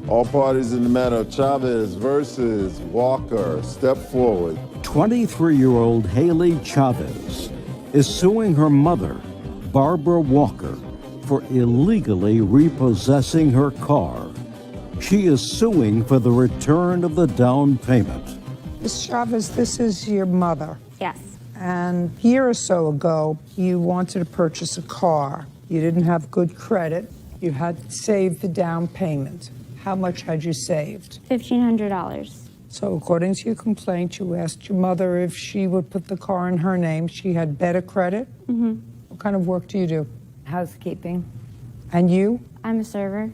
All parties in the matter of Chavez versus Walker, step forward. 23-year-old Haley Chavez is suing her mother, Barbara Walker, for illegally repossessing her car. She is suing for the return of the down payment. Ms. Chavez, this is your mother. Yes. And a year or so ago, you wanted to purchase a car. You didn't have good credit. You had saved the down payment. How much had you saved? $1,500. So according to your complaint, you asked your mother if she would put the car in her name. She had better credit? Mm-hmm. What kind of work do you do? Housekeeping. And you? I'm a server.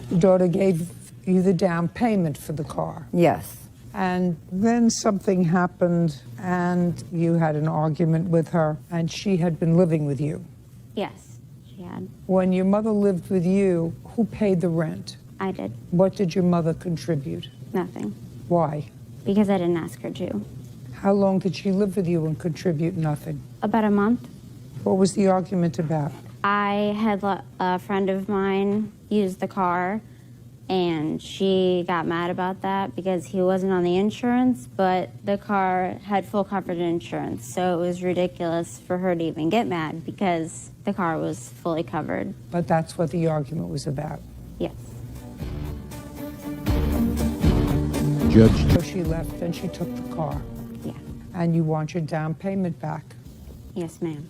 Your daughter gave you the down payment for the car. Yes. And then something happened and you had an argument with her and she had been living with you. Yes, she had. When your mother lived with you, who paid the rent? I did. What did your mother contribute? Nothing. Why? Because I didn't ask her to. How long did she live with you and contribute nothing? About a month. What was the argument about? I had let a friend of mine use the car, and she got mad about that because he wasn't on the insurance, but the car had full coverage insurance, so it was ridiculous for her to even get mad because the car was fully covered. But that's what the argument was about. Yes. Judge. So she left and she took the car. Yeah. And you want your down payment back. Yes, ma'am.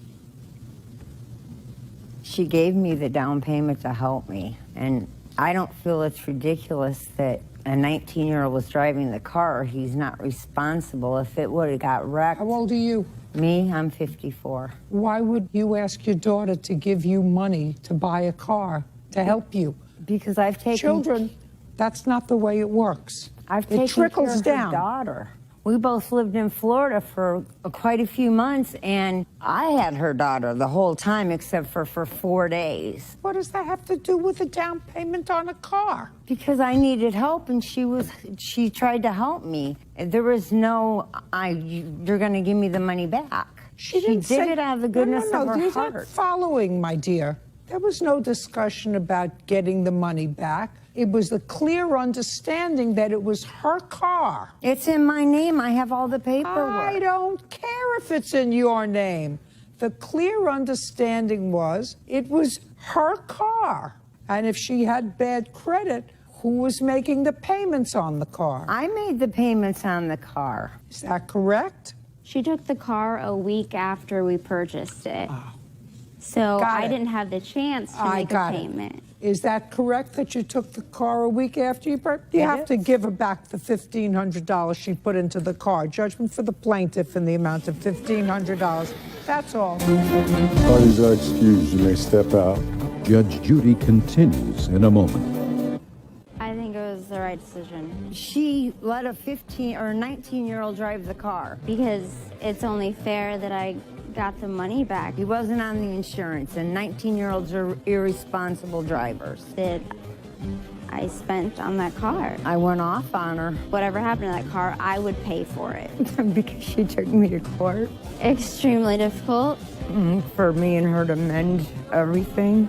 She gave me the down payment to help me, and I don't feel it's ridiculous that a 19-year-old was driving the car. He's not responsible. If it would have got wrecked. How old are you? Me, I'm 54. Why would you ask your daughter to give you money to buy a car to help you? Because I've taken... Children, that's not the way it works. I've it taken trickles care of down. her daughter. We both lived in Florida for quite a few months, and I had her daughter the whole time except for 4 days. What does that have to do with a down payment on a car? Because I needed help, and she tried to help me. There was no, you're going to give me the money back. She did it out of the goodness of her you're heart. not following, my dear. There was no discussion about getting the money back. It was a clear understanding that it was her car. It's in my name. I have all the paperwork. I don't care if it's in your name. The clear understanding was it was her car. And if she had bad credit, who was making the payments on the car? I made the payments on the car. Is that correct? She took the car a week after we purchased it. Oh. So Got I it. didn't have the chance to make a payment. Is that correct that you took the car a week after you purchased? You have to give her back the $1,500 she put into the car. Judgment for the plaintiff in the amount of $1,500. That's all. Parties are excused. You may step out. Judge Judy continues in a moment. I think it was the right decision She let a 15 or 19-year-old drive the car. because it's only fair that I got the money back He wasn't on the insurance, and 19-year-olds are irresponsible drivers. that I spent on that car. I went off on her Whatever happened to that car, I would pay for it. because she took me to court Extremely difficult. for me and her to mend everything.